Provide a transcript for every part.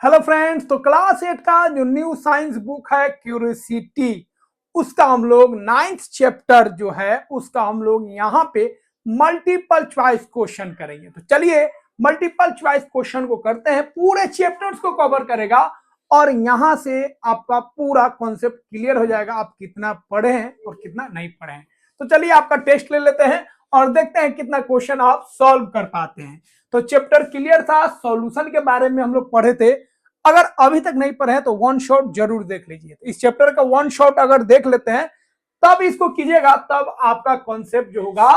Hello friends, तो class 8 का जो न्यू साइंस बुक है क्यूरियोसिटी, उसका हम लोग 9th चैप्टर जो है उसका हम लोग यहाँ पे मल्टीपल चॉइस क्वेश्चन करेंगे। तो चलिए मल्टीपल चॉइस क्वेश्चन को करते हैं, पूरे चैप्टर्स को कवर करेगा और यहाँ से आपका पूरा कॉन्सेप्ट क्लियर हो जाएगा, आप कितना पढ़े हैं और कितना नहीं पढ़े हैं। तो चलिए आपका टेस्ट ले लेते हैं और देखते हैं कितना क्वेश्चन आप सॉल्व कर पाते हैं। तो चैप्टर क्लियर था, सॉल्यूशन के बारे में हम लोग पढ़े थे। अगर अभी तक नहीं पढ़े हैं तो वन शॉट जरूर देख लीजिए। इस चैप्टर का वन शॉट अगर देख लेते हैं तब इसको कीजिएगा, तब आपका कॉन्सेप्ट जो होगा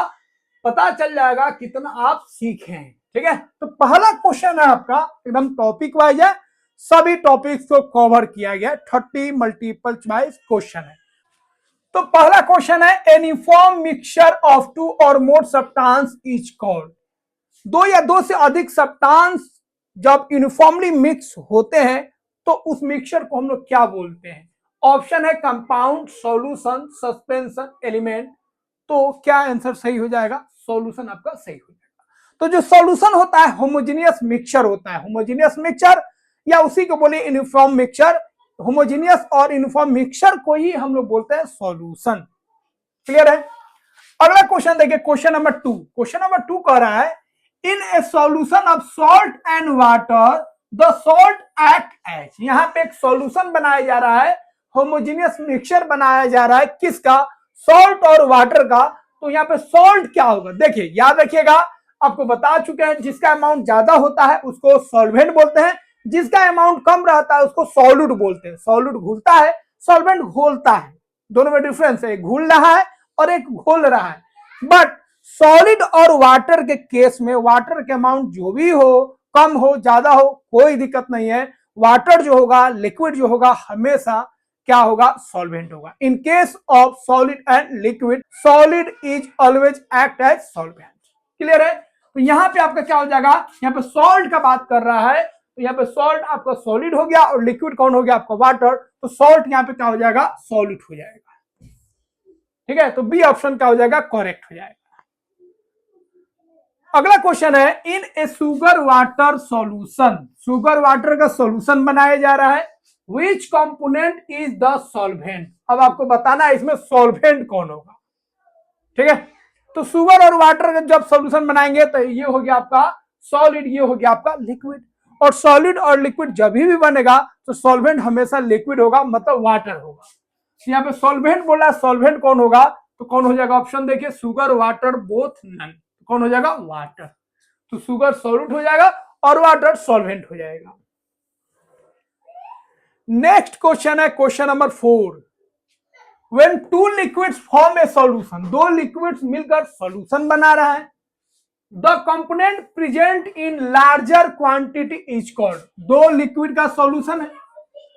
पता चल जाएगा कितना आप सीखे हैं। ठीक है, तो पहला क्वेश्चन है आपका एकदम टॉपिक वाइज है, सभी टॉपिक्स को कवर किया गया, 30 मल्टीपल चॉइस क्वेश्चन है। तो पहला क्वेश्चन है, an uniform mixture of two और मोर सब्सटेंस इज कॉल्ड। दो या दो से अधिक सब्सटेंस जब यूनिफॉर्मली मिक्स होते हैं तो उस मिक्सचर को हम लोग क्या बोलते हैं? ऑप्शन है कंपाउंड, सॉल्यूशन, सस्पेंशन, एलिमेंट। तो क्या आंसर सही हो जाएगा? सॉल्यूशन आपका सही हो जाएगा। तो जो सॉल्यूशन होता है होमोजेनियस मिक्सचर होता है, होमोजेनियस मिक्सचर या उसी को बोले यूनिफॉर्म मिक्सचर। होमोजेनियस और यूनिफॉर्म मिक्सचर को ही हम लोग बोलते हैं सॉल्यूशन। क्लियर है? अगला क्वेश्चन देखिए, क्वेश्चन नंबर 2। क्वेश्चन नंबर 2 कह रहा है, in a solution of salt and water the salt act as. यहां पे एक सॉल्यूशन बनाया जा रहा है, होमोजेनियस मिक्सचर बनाया जा रहा है, किसका? सॉल्ट और वाटर का। तो यहाँ पे सॉल्ट क्या होगा? देखिए, याद रखिएगा, आपको बता चुके हैं, जिसका अमाउंट ज्यादा होता है उसको सॉल्वेंट बोलते हैं, जिसका अमाउंट कम रहता है उसको सॉल्यूट बोलते हैं। सॉल्यूट घुलता है, सॉल्वेंट घोलता है, दोनों में डिफरेंस है, एक घुल रहा है और एक घोल रहा है। बट सॉलिड और वाटर के केस में वाटर के अमाउंट जो भी हो, कम हो ज्यादा हो, कोई दिक्कत नहीं है। वाटर जो होगा, लिक्विड जो होगा, हमेशा क्या होगा? सॉल्वेंट होगा। In case of solid and liquid, solid is always act as solvent. Clear है? तो यहाँ पे आपका क्या हो जाएगा? यहाँ पे सॉल्ट का बात कर रहा है, तो यहाँ पे सॉल्ट आपका सॉलिड हो गया और लिक्विड कौन हो गया? आपका वाटर। तो सॉल्ट यहाँ पे क्या हो जाएगा? सॉलिड हो जाएगा। ठीक है, तो बी ऑप्शन क्या हो जाएगा? करेक्ट हो जाएगा। अगला क्वेश्चन है, in a sugar water solution, sugar water का सॉल्यूशन बनाया जा रहा है, which component is the solvent. अब आपको बताना है इसमें सॉल्वेंट कौन होगा। ठीक है, तो सुगर और वाटर का जब सॉल्यूशन बनाएंगे तो ये हो गया आपका सॉलिड, ये हो गया आपका लिक्विड। और सॉलिड और लिक्विड जब भी बनेगा तो सॉल्वेंट हमेशा लिक्विड होगा, मतलब वाटर होगा। यहाँ पे सॉल्वेंट बोला, सॉल्वेंट कौन होगा? तो कौन हो जाएगा? ऑप्शन देखिए, सुगर वाटर बोथ नन। कौन हो जाएगा? वाटर। तो सुगर सॉल्यूट हो जाएगा और वाटर सॉल्वेंट हो जाएगा। नेक्स्ट क्वेश्चन है question number 4। When two liquids form A solution, दो लिक्विड्स मिलकर सॉल्यूशन बना रहा है, the component present in larger quantity is called. दो लिक्विड का सॉल्यूशन है,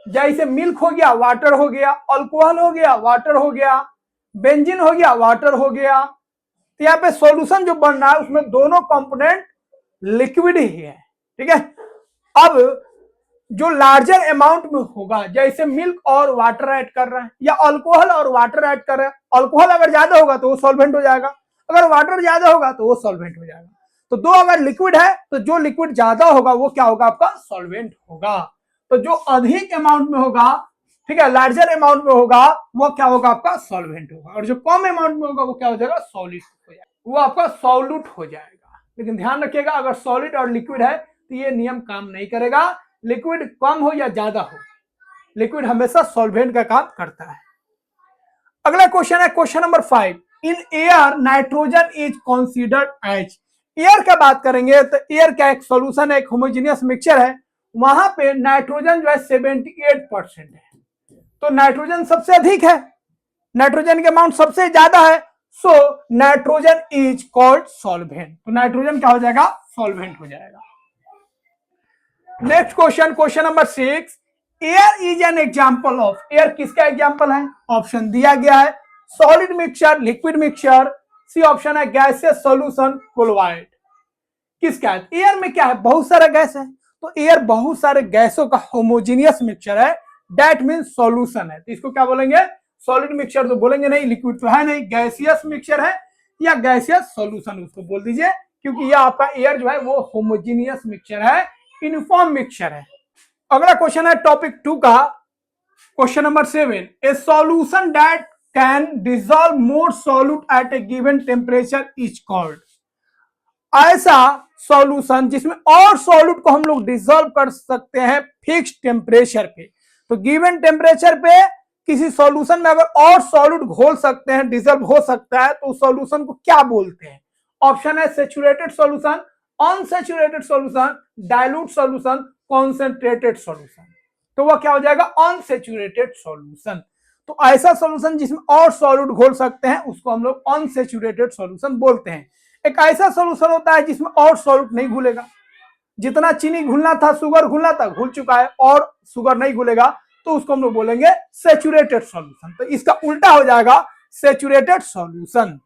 जैसे मिल्क हो गया, वाटर हो गया, अल्कोहल हो गया, वाटर हो गया, बेंजीन हो गया, वाटर हो गया। तो यहाँ पे सॉल्यूशन जो बन रहा है उसमें दोनों कंपोनेंट लिक्विड ही है। ठीक है, अब जो लार्जर अमाउंट में होगा, जैसे मिल्क और वाटर ऐड कर रहा है या अल्कोहल और वाटर ऐड कर रहा है, अल्कोहल अगर ज्यादा होगा तो वो सॉल्वेंट हो जाएगा, अगर वाटर ज्यादा होगा तो वो सॉल्वेंट हो जाएगा। तो दो अगर लिक्विड है तो जो लिक्विड ज्यादा होगा वो क्या होगा? आपका सॉल्वेंट होगा। तो जो अधिक अमाउंट में होगा, ठीक है, लार्जर अमाउंट में होगा, वो क्या होगा? आपका सॉल्वेंट होगा। और जो कम अमाउंट में होगा वो क्या हो जाएगा? सॉलिड हो जाएगा, वो आपका सॉल्यूट हो जाएगा। लेकिन ध्यान रखिएगा, अगर सॉलिड और लिक्विड है तो ये नियम काम नहीं करेगा। लिक्विड कम हो या ज्यादा हो, लिक्विड हमेशा सॉल्वेंट का काम करता है। अगला क्वेश्चन है question number 5। In air nitrogen is considered as. Air का बात करेंगे तो एयर का एक सॉल्यूशन है, एक होमोजेनियस मिक्सचर है, वहां पे नाइट्रोजन जो है 78% है। तो नाइट्रोजन सबसे अधिक है, नाइट्रोजन के अमाउंट सबसे ज्यादा है, so nitrogen is called solvent. तो नाइट्रोजन क्या हो जाएगा? सॉल्वेंट हो जाएगा। Next question, question number 6। Air is an example of. Air किसका एग्जाम्पल है? ऑप्शन दिया गया है, solid mixture, liquid mixture, C option है गैसियस सॉल्यूशन, क्लोराइड। किसका है? एयर में क्या है? बहुत सारा गैस है, तो एयर बहुत सारे गैसों का होमोजेनियस मिक्सचर है, दैट मीन्स सॉल्यूशन है। तो इसको क्या बोलेंगे? सॉलिड मिक्सचर तो बोलेंगे नहीं, लिक्विड तो है नहीं, गैसियस मिक्सचर है या गैसियस सॉल्यूशन उसको बोल दीजिए, क्योंकि ये आपका एयर जो है वो होमोजेनियस मिक्सचर है, यूनिफॉर्म मिक्सचर है। अगला क्वेश्चन है टॉपिक 2 का, question number 7, a solution that can dissolve more solute at a given temperature is called. ऐसा सॉल्यूशन जिसमें और सॉल्यूट को हम लोग डिसॉल्व कर सकते हैं फिक्स टेम्परेचर पे। तो गिवन टेम्परेचर पे किसी सॉल्यूशन में अगर और सॉल्यूट घोल सकते हैं, डिसॉल्व हो सकता है, तो उस सॉल्यूशन को क्या बोलते हैं? ऑप्शन है saturated solution, unsaturated solution, dilute solution, concentrated solution. तो वह क्या हो जाएगा? Unsaturated solution. तो ऐसा सॉल्यूशन जिसमें और सॉल्यूट घोल सकते हैं उसको हम लोग अनसैचुरेटेड सॉल्यूशन बोलते हैं। एक ऐसा सॉल्यूशन होता है जिसमें और सॉल्यूट नहीं घुलेगा, जितना चीनी घुलना था, शुगर घुलना था, घुल चुका है, और शुगर नहीं घुलेगा, तो उसको हम लोग बोलेंगे सैचुरेटेड सॉल्यूशन। तो इसका उल्टा हो जाएगा सैचुरेटेड सॉल्यूशन।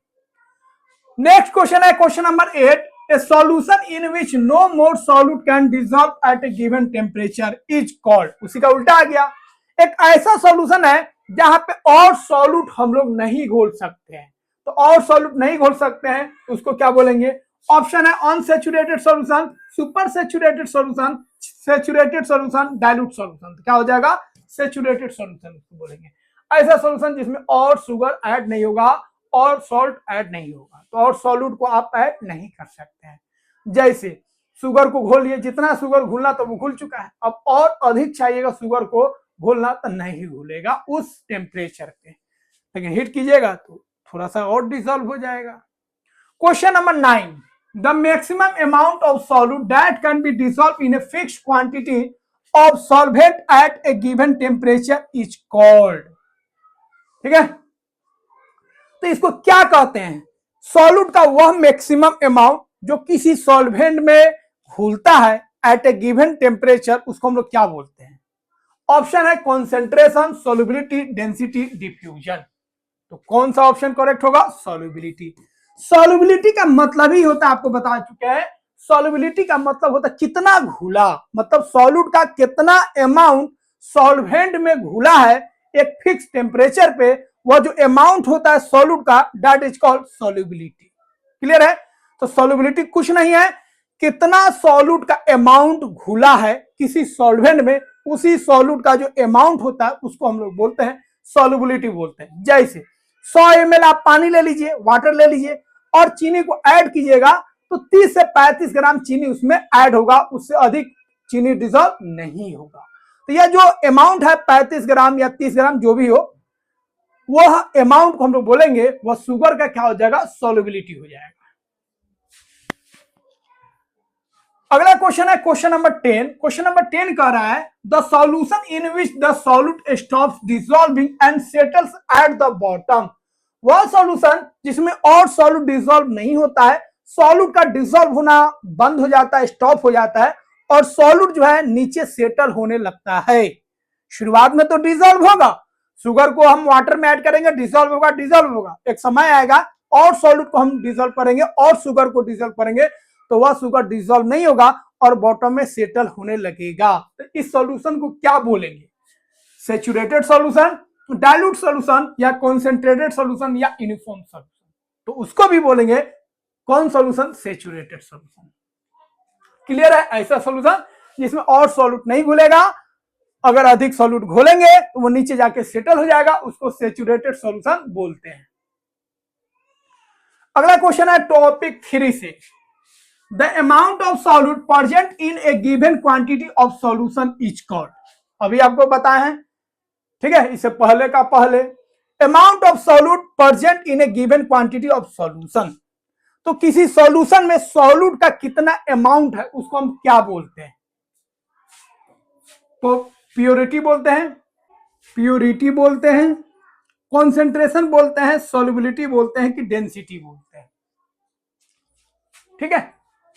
नेक्स्ट क्वेश्चन है question number 8, a solution in which no more solute can dissolve at a given temperature is called. उसी का उल्टा आ गया। एक ऐसा सॉल्यूशन है जहां पे और सॉल्यूट हम लोग नहीं घोल सकते हैं। तो और सॉल्यूट नहीं घोल सकते हैं तो उसको क्या बोलेंगे? ऑप्शन है unsaturated solution, super saturated solution, saturated solution, dilute solution. तो क्या हो जाएगा? सैचुरेटेड सॉल्यूशन उसको बोलेंगे। ऐसा सॉल्यूशन जिसमें और शुगर ऐड नहीं होगा और सॉल्ट ऐड नहीं होगा। तो और सॉल्यूट को आप ऐड नहीं कर सकते हैं। जैसे शुगर को घोल लिए, जितना शुगर घुलना तो वो घुल चुका है, अब और अधिक चाहिएगा शुगर को घोलना तो नहीं घुलेगा उस टेम्परेचर पे, लेकिन हीट कीजिएगा तो थोड़ा सा और डिसॉल्व हो जाएगा। Question number 9, the maximum amount of solute that can be dissolve in a fixed quantity of solvent eight a given temperature is called. ठीक है, तो इसको क्या कहते हैं? सॉल्यूट का वह मैक्सिमम अमाउंट जो किसी सॉल्वेंट में घुलता है एट ए गिवन टेम्परेचर, उसको हम लोग क्या बोलते हैं? ऑप्शन है कॉन्सेंट्रेशन, सोल्युबिलिटी, डेंसिटी, डिफ्यूजन। तो कौन सा ऑप्शन करेक्ट होगा? सॉल्युबिलिटी। सॉल्युबिलिटी का मतलब ही होता है, आपको बता चुके हैं, सॉल्युबिलिटी का मतलब होता है कितना घुला, मतलब सॉल्यूट का कितना अमाउंट सॉल्वेंट में घुला है एक फिक्स टेम्परेचर पे, वह जो अमाउंट होता है सॉल्यूट का, that is called solubility. Clear है? तो सॉल्युबिलिटी कुछ नहीं है, कितना सॉल्यूट का अमाउंट घुला है किसी सॉल्वेंट में, उसी सॉल्यूट का जो अमाउंट होता है उसको हम लोग बोलते हैं सॉल्युबिलिटी बोलते हैं। जैसे 100 ml आप पानी ले लीजिए, वाटर ले लीजिए, और चीनी को ऐड कीजिएगा तो 30 से 35 ग्राम चीनी उसमें ऐड होगा, उससे अधिक चीनी डिसॉल्व नहीं होगा। तो यह जो अमाउंट है 35 ग्राम या 30 ग्राम जो भी हो, वह अमाउंट को हम लोग बोलेंगे वह शुगर का क्या हो जाएगा? सॉल्युबिलिटी हो जाएगा। अगला क्वेश्चन है क्वेश्चन नंबर 10। क्वेश्चन नंबर 10 कह रहा है the solution in which the solute stops dissolving and settles at the bottom. वह सॉल्यूशन जिसमें और सॉल्यूट डिसॉल्व नहीं होता है, सॉल्यूट का डिसॉल्व होना बंद हो जाता है, स्टॉप हो जाता है, और सॉल्यूट जो है नीचे सेटल होने लगता है। शुरुआत में तो डिसॉल्व होगा, शुगर को हम वाटर में ऐड करेंगे, डिसॉल्व होगा, डिसॉल्व होगा, एक समय आएगा और सॉल्यूट को हम डिसॉल्व करेंगे और शुगर को डिसॉल्व करेंगे, तो वह शुगर डिसॉल्व नहीं होगा और बॉटम में सेटल होने लगेगा। तो इस सॉल्यूशन को क्या बोलेंगे? सैचुरेटेड सॉल्यूशन, डाइल्यूट सॉल्यूशन, या कॉन्सेंट्रेटेड सॉल्यूशन, या यूनिफॉर्म सॉल्यूशन। तो उसको भी बोलेंगे कौन सॉल्यूशन? Saturated solution. क्लियर है? ऐसा सॉल्यूशन जिसमें और सॉल्यूट नहीं घुलेगा, अगर अधिक सॉल्यूट घोलेंगे तो वो नीचे जाके सेटल हो जाएगा, उसको सैचुरेटेड सॉल्यूशन बोलते हैं। अगला क्वेश्चन है टॉपिक 3 से, the amount of solute present in A given quantity of solution is called. अभी आपको पता है, ठीक है, इससे पहले का पहले, amount of solute present in A given quantity of solution. तो किसी सॉल्यूशन में सॉल्यूट का कितना अमाउंट है उसको हम क्या बोलते हैं? तो प्योरिटी बोलते हैं, प्योरिटी बोलते हैं, कॉन्सेंट्रेशन बोलते हैं, सॉल्युबिलिटी बोलते हैं, कि डेंसिटी बोलते हैं। ठीक है,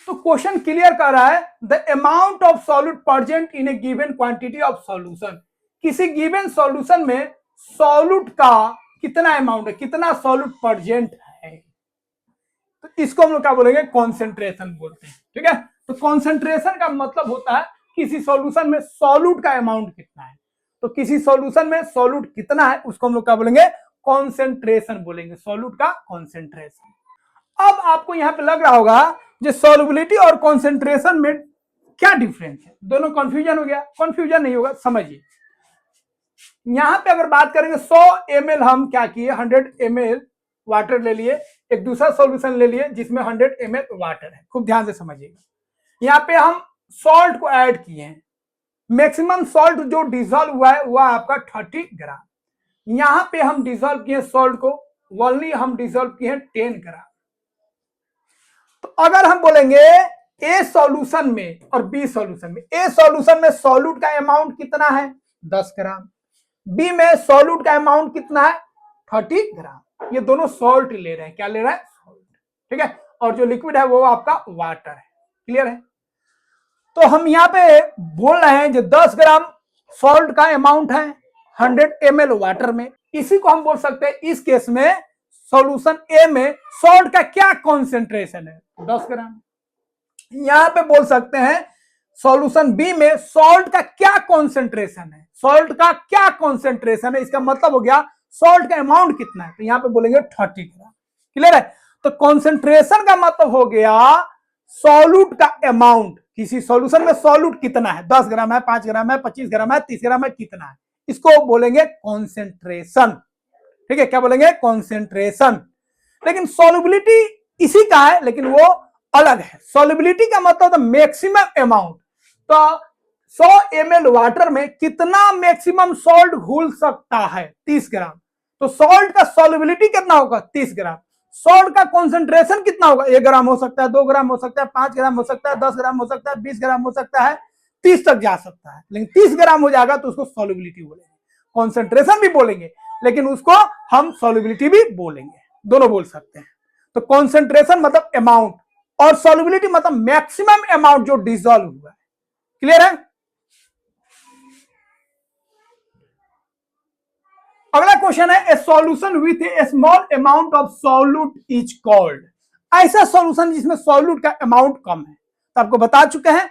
तो क्वेश्चन क्लियर कर रहा है the amount of solute present in A given quantity of solution. किसी गिवन सॉल्यूशन में सॉल्यूट का कितना अमाउंट है, कितना सॉल्यूट प्रेजेंट है, तो इसको हम लोग क्या बोलेंगे? कॉन्सेंट्रेशन बोलते हैं। ठीक है, तो कॉन्सेंट्रेशन का मतलब होता है किसी सॉल्यूशन में सॉल्यूट का अमाउंट कितना है। तो किसी सॉल्यूशन में सॉल्यूट कितना है उसको हम लोग क्या बोलेंगे? कॉन्सेंट्रेशन बोलेंगे, सॉल्यूट का कॉन्सेंट्रेशन। अब आपको यहां पे लग रहा होगा जो सॉल्युबिलिटी और कॉन्सेंट्रेशन में क्या डिफरेंस है? दोनों कंफ्यूजन हो गया? कंफ्यूजन नहीं होगा, समझिए। यहां पे अगर बात करेंगे 100 ml हम क्या किए, 100 ml वाटर ले लिए, एक दूसरा सॉल्यूशन ले लिए जिसमें 100 ml वाटर है। खूब ध्यान से समझिएगा, यहाँ पे हम सॉल्ट को ऐड किए हैं, मैक्सिमम सॉल्ट जो डिजोल्व हुआ है वह आपका 30 ग्राम। यहां पे हम डिजोल्व किए सॉल्ट को, ओनली हम डिजोल्व किए 10 ग्राम। तो अगर हम बोलेंगे ए सॉल्यूशन में और बी सॉल्यूशन में, ए सॉल्यूशन में सॉल्यूट का अमाउंट कितना है 10 ग्राम, बी में सॉल्यूट का अमाउंट कितना है 30 ग्राम। ये दोनों सॉल्ट ले रहे हैं, क्या ले रहे हैं? सॉल्ट, ठीक है। और जो लिक्विड है वो आपका वाटर है। क्लियर है? तो हम यहाँ पे बोल रहे हैं जो 10 ग्राम सॉल्ट का अमाउंट है 100 ml वाटर में, इसी को हम बोल सकते हैं इस केस में सॉल्यूशन ए में सॉल्ट का क्या कॉन्सेंट्रेशन है 10 ग्राम। यहां पे बोल सकते हैं सॉल्यूशन बी में सॉल्ट का क्या कॉन्सेंट्रेशन है, सॉल्ट का क्या कॉन्सेंट्रेशन है, इसका मतलब हो गया सॉल्ट का अमाउंट कितना है, तो यहां पे बोलेंगे 30 ग्राम। क्लियर है? तो कॉन्सेंट्रेशन का मतलब हो गया सॉल्यूट का अमाउंट, किसी सॉल्यूशन में सॉल्यूट कितना है, 10 ग्राम है, 5 ग्राम है, 25 ग्राम है, 30 ग्राम है, कितना है, इसको बोलेंगे कॉन्सेंट्रेशन। ठीक है, क्या बोलेंगे? कॉन्सेंट्रेशन। लेकिन सॉल्युबिलिटी इसी का है, लेकिन वो अलग है। सॉल्युबिलिटी का मतलब मैक्सिमम अमाउंट, तो 100 ml वाटर में कितना मैक्सिमम सॉल्ट घुल सकता है 30 ग्राम। तो सॉल्ट का सॉल्युबिलिटी कितना होगा 30 ग्राम। सॉल्ट का कॉन्सेंट्रेशन कितना होगा, 1 ग्राम हो सकता है, 2 ग्राम हो सकता है, 5 ग्राम हो सकता है, 10 ग्राम हो सकता है, 20 ग्राम हो सकता है, 30 तक जा सकता है। लेकिन 30 ग्राम हो जाएगा तो उसको सॉल्युबिलिटी बोलेंगे, कॉन्सेंट्रेशन भी बोलेंगे, लेकिन उसको हम सॉल्युबिलिटी भी बोलेंगे, दोनों बोल सकते हैं। तो कॉन्सेंट्रेशन मतलब अमाउंट और सॉल्युबिलिटी मतलब मैक्सिमम अमाउंट जो डिसॉल्व हुआ है। क्लियर है? अगला क्वेश्चन है, ए solution with A small amount of solute is called. ऐसा सॉल्यूशन जिसमें सॉल्यूट का अमाउंट कम है, तो आपको बता चुके हैं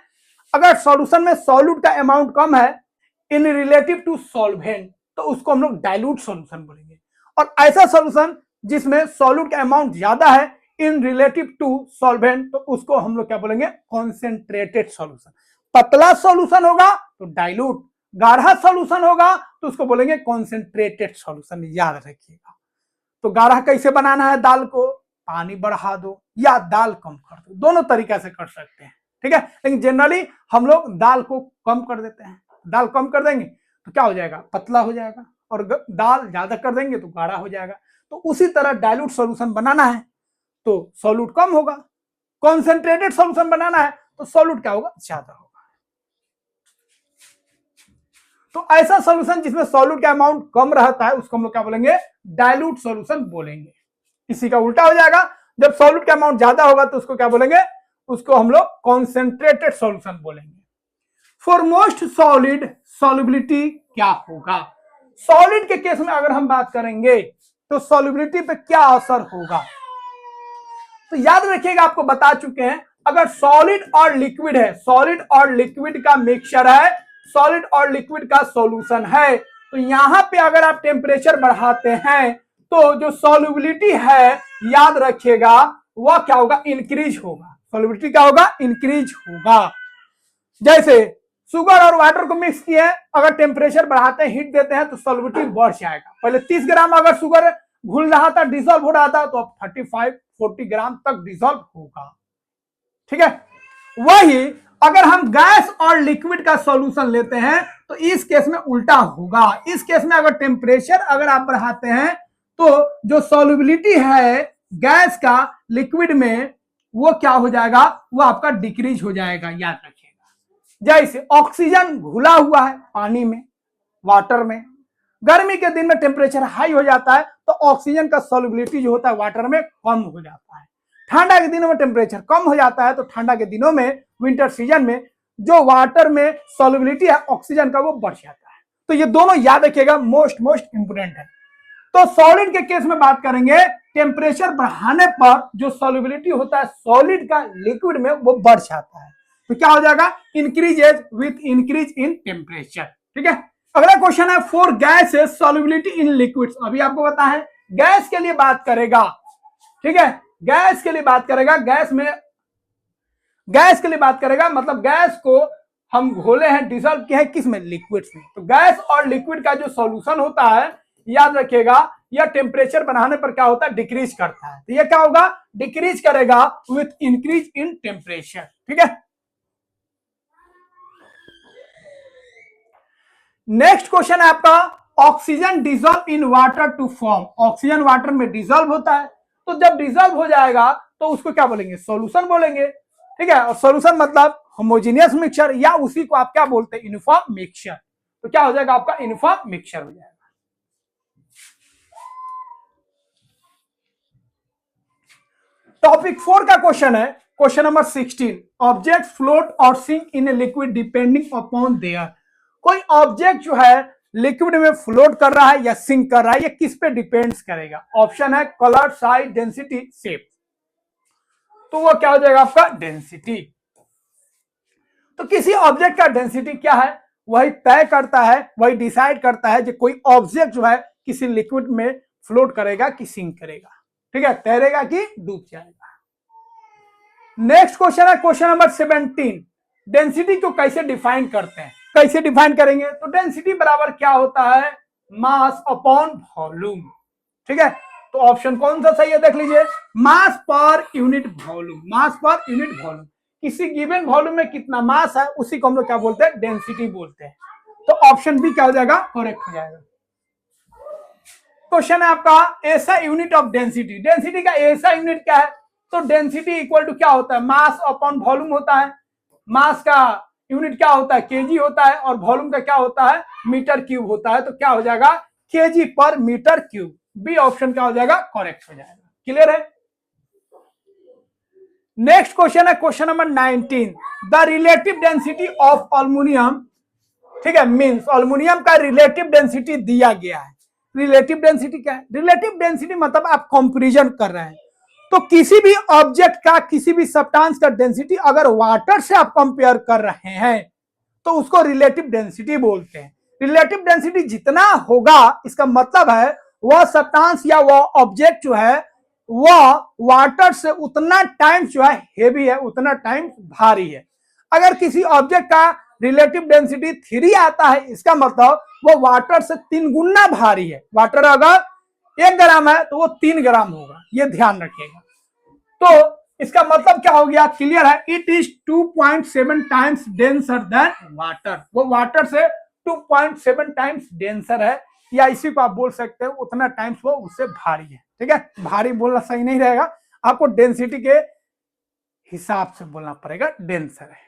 अगर सॉल्यूशन में सॉल्यूट का अमाउंट कम है इन रिलेटिव टू सॉल्वेंट तो उसको हम लोग डाइल्यूट सॉल्यूशन बोलेंगे। और ऐसा सॉल्यूशन जिसमें सॉल्यूट का अमाउंट ज्यादा है इन रिलेटिव टू सॉल्वेंट तो उसको हम लोग क्या बोलेंगे? Concentrated solution. पतला सॉल्यूशन होगा तो डाइल्यूट, गाढ़ा सॉल्यूशन होगा तो उसको बोलेंगे कॉन्सेंट्रेटेड सॉल्यूशन। याद रखिएगा। तो गाढ़ा कैसे बनाना है? दाल को पानी बढ़ा दो या दाल कम कर दो, दोनों तरीके से कर सकते हैं। ठीक है, लेकिन जनरली हम लोग दाल को कम कर देते हैं। दाल कम कर देंगे तो क्या हो जाएगा? पतला हो जाएगा, और दाल ज्यादा कर देंगे तो गाढ़ा हो जाएगा। तो उसी तरह डाइल्यूट सॉल्यूशन बनाना है तो सॉल्यूट कम होगा, कॉन्सेंट्रेटेड सॉल्यूशन बनाना है तो सॉल्यूट क्या होगा? ज्यादा होगा। तो ऐसा सॉल्यूशन जिसमें सॉल्यूट का अमाउंट कम रहता है उसको हम लोग क्या बोलेंगे? डाइल्यूट सॉल्यूशन बोलेंगे। इसी का उल्टा हो जाएगा, जब सॉल्यूट का अमाउंट ज्यादा होगा तो उसको क्या बोलेंगे? उसको हम लोग कॉन्सेंट्रेटेड सॉल्यूशन बोलेंगे। फॉर मोस्ट सॉलिड सॉल्युबिलिटी क्या होगा? सॉलिड के केस में अगर हम बात करेंगे तो सॉल्युबिलिटी पे क्या असर होगा? तो याद रखिएगा, आपको बता चुके हैं अगर सॉलिड और लिक्विड है, सॉलिड और लिक्विड का मिक्सचर है, सॉलिड और लिक्विड का सॉल्यूशन है, तो यहां पे अगर आप टेम्परेचर बढ़ाते हैं तो जो सॉल्युबिलिटी है याद रखिएगा वह क्या होगा? इंक्रीज होगा। सॉल्युबिलिटी क्या होगा? इंक्रीज होगा। जैसे शुगर और वाटर को मिक्स किए, अगर टेम्परेचर बढ़ाते हैं, हीट देते हैं तो सॉल्युबिलिटी बढ़ जाएगा। पहले 30 ग्राम अगर शुगर घुल रहा था, डिसॉल्व हो रहा था, तो अब 35-40 ग्राम तक डिसॉल्व होगा। ठीक है, वही अगर हम गैस और लिक्विड का सॉल्यूशन लेते हैं तो इस केस में उल्टा होगा। इस केस में अगर टेम्परेचर अगर आप बढ़ाते हैं तो जो सॉल्युबिलिटी है गैस का लिक्विड में वो क्या हो जाएगा? वो आपका डिक्रीज हो जाएगा। याद रखिएगा, जैसे ऑक्सीजन घुला हुआ है पानी में, वाटर में, गर्मी के दिन में टेम्परेचर हाई हो जाता है तो ऑक्सीजन का सॉल्युबिलिटी जो होता है वाटर में कम हो जाता है। ठंडा के दिनों में टेम्परेचर कम हो जाता है तो ठंडा के दिनों में, विंटर सीजन में, जो वाटर में सॉल्युबिलिटी है ऑक्सीजन का वो बढ़ जाता है। तो ये दोनों याद रखिएगा, मोस्ट इंपोर्टेंट है। तो सॉलिड के केस में बात करेंगे, टेम्परेचर बढ़ाने पर जो सॉल्युबिलिटी होता है सॉलिड का लिक्विड में वो बढ़ जाता है। तो क्या हो जाएगा? Increases with increase in temperature. ठीक है, अगला क्वेश्चन है, for gases solubility in liquids. अभी आपको पता है गैस के लिए बात करेगा। ठीक है, गैस के लिए बात करेगा। गैस में गैस के लिए बात करेगा, मतलब गैस को हम घोले हैं, डिसॉल्व किए हैं, किस में, लिक्विड्स में। तो गैस और लिक्विड का जो सॉल्यूशन होता है, याद रखिएगा, यह टेम्परेचर बढ़ाने पर क्या होता है, डिक्रीज करता है। तो यह क्या होगा, डिक्रीज करेगा विथ इंक्रीज इन टेम्परेचर। ठीक है, नेक्स्ट क्वेश्चन है आपका, oxygen dissolve in water to form. Oxygen water में डिजॉल्व होता है, तो जब डिजॉल्व हो जाएगा तो उसको क्या बोलेंगे, सॉल्यूशन बोलेंगे। ठीक है, और सॉल्यूशन मतलब होमोजेनियस मिक्सचर, या उसी को आप क्या बोलते हैं, यूनिफॉर्म मिक्सचर। तो क्या हो जाएगा आपका, यूनिफॉर्म मिक्सचर हो जाएगा। टॉपिक 4 का क्वेश्चन है, क्वेश्चन नंबर 16, ऑब्जेक्ट फ्लोट और sink in a liquid depending upon their. कोई ऑब्जेक्ट जो है लिक्विड में फ्लोट कर रहा है या सिंक कर रहा है, ये किस पे डिपेंड्स करेगा। ऑप्शन है कलर, साइज, डेंसिटी, शेप। तो वो क्या हो जाएगा आपका, डेंसिटी। तो किसी ऑब्जेक्ट का डेंसिटी क्या है, वही तय करता है, वही डिसाइड करता है जो कोई ऑब्जेक्ट जो है किसी लिक्विड में फ्लोट करेगा कि सिंक करेगा। ठीक है, तैरेगा कि डूब जाएगा। नेक्स्ट क्वेश्चन है क्वेश्चन नंबर 17, डेंसिटी को कैसे डिफाइन करते हैं, कैसे डिफाइन करेंगे। तो डेंसिटी बराबर क्या होता है, मास अपॉन वॉल्यूम। ठीक है, तो ऑप्शन कौन सा सही है, देख लीजिए, मास पर यूनिट वॉल्यूम। मास पर यूनिट वॉल्यूम, किसी गिवन वॉल्यूम में कितना मास है उसी को हम लोग क्या बोलते हैं, डेंसिटी बोलते हैं। तो ऑप्शन बी क्या हो जाएगा, करेक्ट हो जाएगा। क्वेश्चन है आपका, ऐसा यूनिट ऑफ डेंसिटी। डेंसिटी का ऐसा यूनिट क्या है, तो डेंसिटी इक्वल टू क्या होता है, मास अपॉन वॉल्यूम होता है। मास का यूनिट क्या होता है, केजी होता है, और वॉल्यूम का क्या होता है, मीटर क्यूब होता है। तो क्या हो जाएगा, केजी पर मीटर क्यूब। बी ऑप्शन क्या हो जाएगा, करेक्ट हो जाएगा। क्लियर है। नेक्स्ट क्वेश्चन है question number 19, the relative density of aluminium. ठीक है, मींस अल्युमिनियम का रिलेटिव डेंसिटी दिया गया है। रिलेटिव डेंसिटी क्या है, रिलेटिव डेंसिटी मतलब आप कंपैरिजन कर रहे हैं। तो किसी भी ऑब्जेक्ट का, किसी भी सब्सटेंस का डेंसिटी अगर वाटर से आप कंपेयर कर रहे हैं तो उसको रिलेटिव डेंसिटी बोलते हैं। रिलेटिव डेंसिटी जितना होगा, इसका मतलब है वह सब्सटेंस या वह ऑब्जेक्ट जो है वह वाटर से उतना टाइम्स जो है हेवी है, उतना टाइम्स भारी है। अगर किसी ऑब्जेक्ट का रिलेटिव डेंसिटी 3 आता है, इसका मतलब वो वाटर से 3 गुना भारी है। वाटर अगर 1 ग्राम है तो वो 3 ग्राम होगा, ये ध्यान रखिएगा। तो इसका मतलब क्या हो गया, क्लियर है, it is 2.7 times denser then water. वो वाटर से 2.7 टाइम्स डेंसर है, या इसी को आप बोल सकते हो उतना टाइम्स वो उससे भारी है। ठीक है, भारी बोलना सही नहीं रहेगा, आपको डेंसिटी के हिसाब से बोलना पड़ेगा, डेंसर है।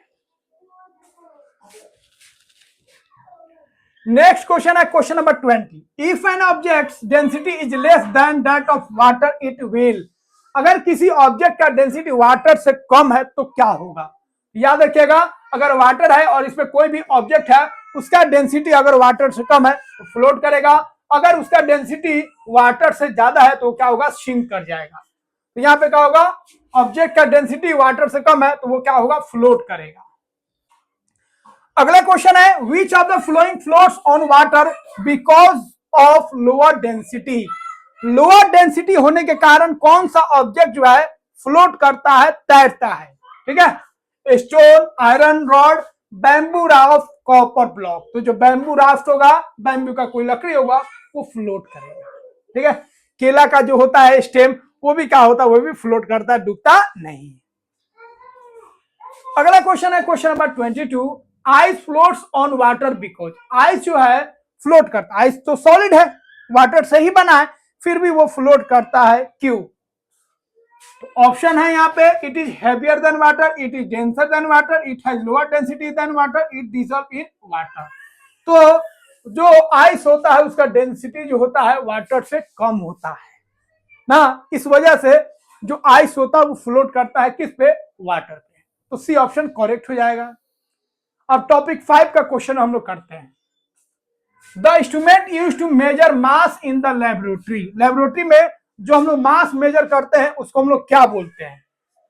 नेक्स्ट क्वेश्चन है question number 20, if an object density is less than that of water it will. अगर किसी ऑब्जेक्ट का डेंसिटी वाटर से कम है तो क्या होगा। याद रखिएगा, अगर वाटर है और इसमें कोई भी ऑब्जेक्ट है, उसका डेंसिटी अगर वाटर से कम है तो फ्लोट करेगा। अगर उसका डेंसिटी वाटर से ज्यादा है तो क्या होगा, सिंक कर जाएगा। तो यहाँ पे क्या होगा, ऑब्जेक्ट का डेंसिटी वाटर से कम है तो वो क्या होगा, फ्लोट करेगा। अगला क्वेश्चन है, which of the flowing floats on water because of lower density. Lower density होने के कारण कौन सा ऑब्जेक्ट जो है फ्लोट करता है, तैरता है। ठीक है, stone, iron rod, bamboo raft, copper block. तो जो बैम्बू राफ्ट होगा, बैम्बू का कोई लकड़ी होगा, वो फ्लोट करेगा। ठीक है, केला का जो होता है स्टेम, वो भी क्या होता है, वो भी फ्लोट करता है, डूबता नहीं। अगला क्वेश्चन है question number 22, ice floats on water because. Ice जो है फ्लोट करता है, आइस तो सॉलिड है, वाटर से ही बना है, फिर भी वो फ्लोट करता है, क्यों। तो ऑप्शन है यहाँ पे, it is heavier than water, it is denser then water, it has lower density than water, it dissolve in water. तो जो आइस होता है उसका डेंसिटी जो होता है वाटर से कम होता है ना, इस वजह से जो आइस होता है वो फ्लोट करता है किस पे, वाटर पे। तो सी ऑप्शन करेक्ट हो जाएगा। अब टॉपिक 5 का क्वेश्चन हम लोग करते हैं, the instrument use to measure mass in the laboratory. Laboratory में जो हम लोग मास मेजर करते हैं उसको हम लोग क्या बोलते हैं,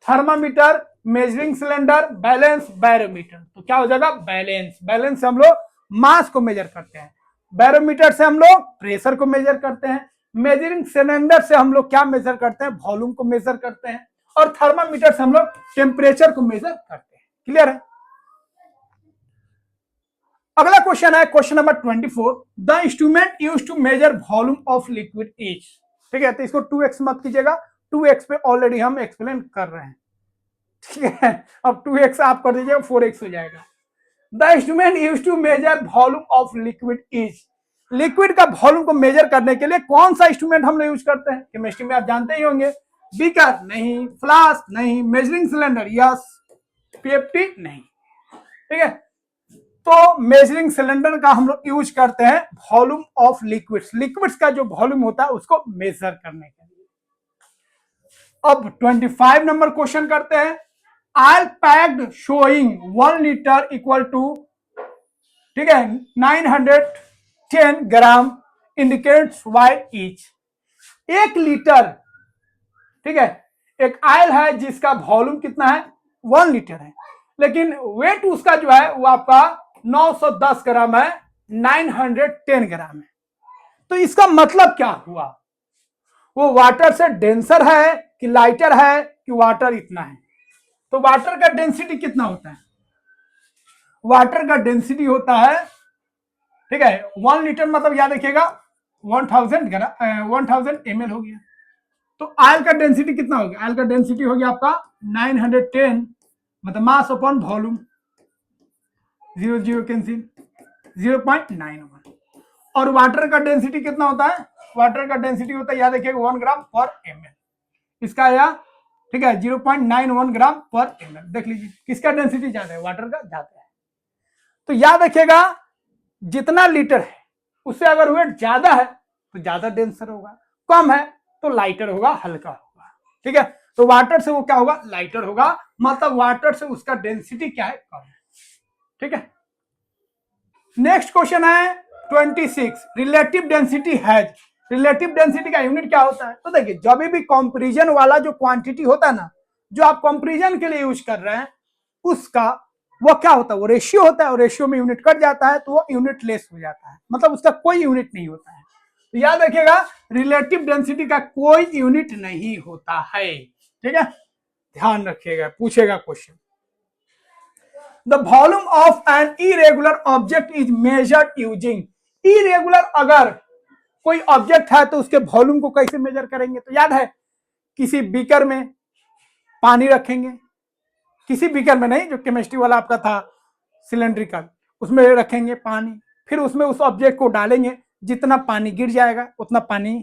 thermometer, measuring cylinder, balance, barometer. तो क्या हो जाएगा, बैलेंस। बैलेंस से हम लोग मास को मेजर करते हैं, बैरोमीटर से हम लोग प्रेशर को मेजर करते हैं, मेजरिंग सिलेंडर से हम लोग क्या मेजर करते हैं, वॉल्यूम को मेजर करते हैं, और थर्मामीटर से हम लोग टेम्परेचर को मेजर करते हैं। क्लियर है? अगला क्वेश्चन है question number 24, the instrument use to measure volume of liquid is. ठीक है, तो इसको 2x मत कीजिएगा, 2x पे ऑलरेडी हम एक्सप्लेन कर रहे हैं। ठीक है, अब 2x आप कर दीजिएगा, 4x हो जाएगा। The instrument use to measure volume of liquid is. Liquid का वॉल्यूम को मेजर करने के लिए कौन सा इंस्ट्रूमेंट हम लोग यूज करते हैं? केमिस्ट्री में आप जानते ही होंगे। बीकर नहीं, फ्लास्क नहीं, मेजरिंग सिलेंडर यस, पीएफटी नहीं। ठीक है, तो मेजरिंग सिलेंडर का हम लोग यूज करते हैं वॉल्यूम ऑफ लिक्विड्स। लिक्विड्स का जो वॉल्यूम होता है उसको मेजर करने के लिए। अब 25 नंबर क्वेश्चन करते हैं। Oil packed showing 1 litre equal to, ठीक है, 910 gram indicates why each. 1 litre, ठीक है, एक ऑयल है जिसका वॉल्यूम कितना है? 1 लीटर है, लेकिन वेट उसका जो है वो आपका 910 ग्राम है, 910 ग्राम है। तो इसका मतलब क्या हुआ? वो वाटर से डेंसर है कि लाइटर है कि वाटर इतना है? तो वाटर का डेंसिटी कितना होता है? वाटर का डेंसिटी होता है, ठीक है, 1 लीटर मतलब याद रखिएगा 1000 ml हो गया। तो ऑयल का डेंसिटी कितना हो गया? ऑयल का डेंसिटी हो गया आपका 910, मतलब मास अपॉन वॉल्यूम, 0 कैंसिल, 0.91। और वाटर का डेंसिटी कितना होता है? वाटर का डेंसिटी होता है, याद रखिएगा 1 ग्राम पर ml। इसका या, ठीक है, 0.91 ग्राम पर ml। देख लीजिए किसका डेंसिटी ज्यादा है? वाटर का ज्यादा है। तो याद रखिएगा जितना लीटर है उससे अगर वेट ज्यादा है तो ज्यादा डेंसर होगा, कम है तो लाइटर होगा, हल्का होगा। ठीक है, तो वाटर से वो क्या होगा? लाइटर होगा, मतलब वाटर से उसका डेंसिटी क्या है? कम है। ठीक है, नेक्स्ट क्वेश्चन है 26, relative density has. Relative density का यूनिट क्या होता है? तो देखिए जब भी कंपैरिजन वाला जो क्वांटिटी होता है ना, जो आप कंपैरिजन के लिए यूज कर रहे हैं, उसका वो क्या होता है? वो रेशियो होता है, और रेशियो में यूनिट कट जाता है तो वो यूनिट लेस हो जाता है, मतलब उसका कोई यूनिट नहीं होता है। तो याद रखिएगा रिलेटिव डेंसिटी का कोई यूनिट नहीं होता है। ठीक है, ध्यान रखिएगा, पूछेगा question. The volume of an irregular object is measured using. Irregular अगर कोई ऑब्जेक्ट है तो उसके वॉल्यूम को कैसे मेजर करेंगे? तो याद है किसी बीकर में पानी रखेंगे, किसी बीकर में नहीं, जो केमिस्ट्री वाला आपका था सिलेंड्रिकल, उसमें रखेंगे पानी, फिर उसमें उस ऑब्जेक्ट को डालेंगे, जितना पानी गिर जाएगा उतना पानी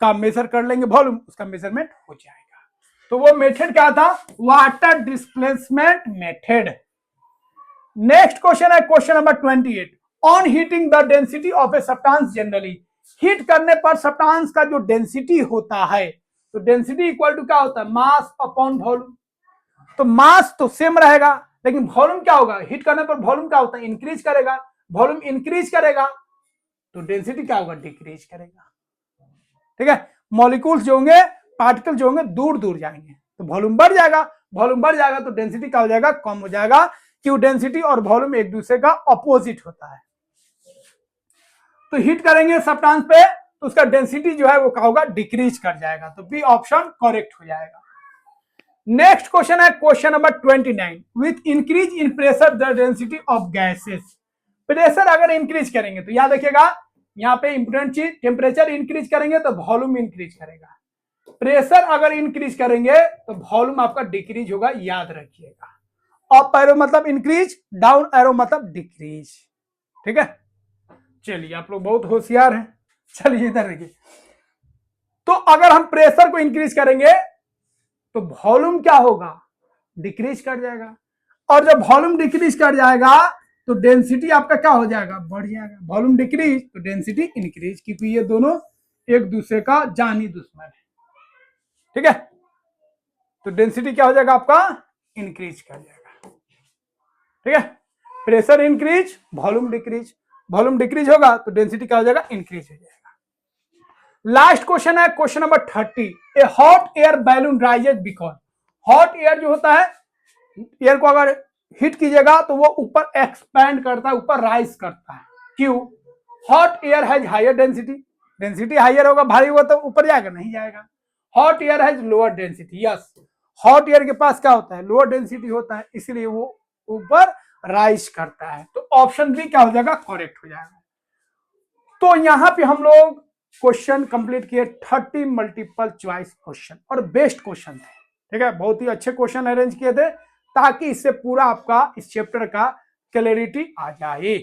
का मेजर कर लेंगे, वॉल्यूम, उसका मेजरमेंट हो जाएगा। तो वो मेथड क्या था? Water displacement method. Next question है question number 28, on heating the density of a substance generally. Heat करने पर सब्सटेंस का जो डेंसिटी होता है, तो डेंसिटी इक्वल टू क्या होता है? Mass upon volume. तो मास तो सेम रहेगा, लेकिन वॉल्यूम क्या होगा? हीट करने पर वॉल्यूम क्या होता है? इंक्रीज करेगा। वॉल्यूम इंक्रीज करेगा तो डेंसिटी क्या होगा? डिक्रीज करेगा। ठीक है, मॉलिक्यूल्स जो होंगे, पार्टिकल जो होंगे, दूर दूर जाएंगे तो वॉल्यूम बढ़ जाएगा। वॉल्यूम बढ़ जाएगा तो डेंसिटी क्या हो जाएगा? कम हो जाएगा, क्यों? डेंसिटी और वॉल्यूम एक दूसरे का अपोजिट होता है। तो हीट करेंगे सब्सटेंस पे तो उसका डेंसिटी जो है वो क्या होगा? डिक्रीज कर जाएगा। तो बी ऑप्शन करेक्ट हो जाएगा। नेक्स्ट क्वेश्चन है question number 29, with increase in pressure the density of gases. Pressure अगर इंक्रीज करेंगे तो याद रखिएगा यहाँ पे इंपोर्टेंट चीज, टेम्परेचर इंक्रीज करेंगे तो वॉल्यूम इंक्रीज करेगा। प्रेशर अगर इंक्रीज करेंगे तो वॉल्यूम आपका डिक्रीज होगा, याद रखिएगा। अप एरो मतलब इंक्रीज, डाउन एरो मतलब डिक्रीज। ठीक है, चलिए आप लोग बहुत होशियार हैं। चलिए इधर देखिए, तो अगर हम प्रेशर को इंक्रीज करेंगे तो वॉल्यूम क्या होगा? डिक्रीज कर जाएगा, और जब वॉल्यूम डिक्रीज कर जाएगा तो डेंसिटी आपका क्या हो जाएगा? बढ़ जाएगा। वॉल्यूम डिक्रीज तो डेंसिटी इंक्रीज, क्योंकि ये दोनों एक दूसरे का जानी दुश्मन है। ठीक है, तो डेंसिटी क्या हो जाएगा आपका? इंक्रीज कर जाएगा। ठीक है, pressure increase, volume decrease, volume decrease होगा तो डेंसिटी क्या हो जाएगा? इंक्रीज हो जाएगा। लास्ट क्वेश्चन है question number 30, A hot air balloon rises because. Hot air जो होता है, एयर को अगर हीट कीजिएगा तो वो ऊपर एक्सपैंड करता है, ऊपर राइज करता है। क्यों? Hot air has higher density, density higher होगा, भारी होगा तो ऊपर जाएगा? नहीं जाएगा। Hot air has lower density, yes. Hot air के पास क्या होता है, लोअर डेंसिटी होता है, इसलिए वो ऊपर राइज करता है। तो ऑप्शन बी क्या हो जाएगा, करेक्ट हो जाएगा। तो यहां पे हम लोग क्वेश्चन कंप्लीट किए 30 मल्टीपल चॉइस क्वेश्चन, और बेस्ट क्वेश्चन थे, ठीक है, बहुत ही अच्छे क्वेश्चन अरेंज किए थे, ताकि इससे पूरा आपका इस चैप्टर का क्लैरिटी आ जाए।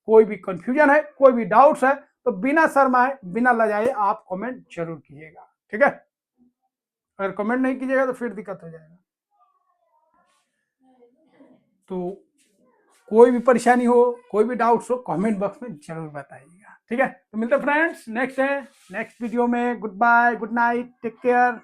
कोई भी कंफ्यूजन है, कोई भी डाउट्स है, तो बिना शर्माए बिना लजाए आप कमेंट जरूर कीजिएगा, ठीक है। अगर कमेंट नहीं कीजिएगा तो फिर दिक्कत हो जाएगा। तो कोई भी परेशानी हो, कोई भी डाउट्स हो, कमेंट बॉक्स में जरूर बताइएगा, ठीक है। तो मिलते हैं फ्रेंड्स नेक्स्ट वीडियो में। Good bye, good night, take care.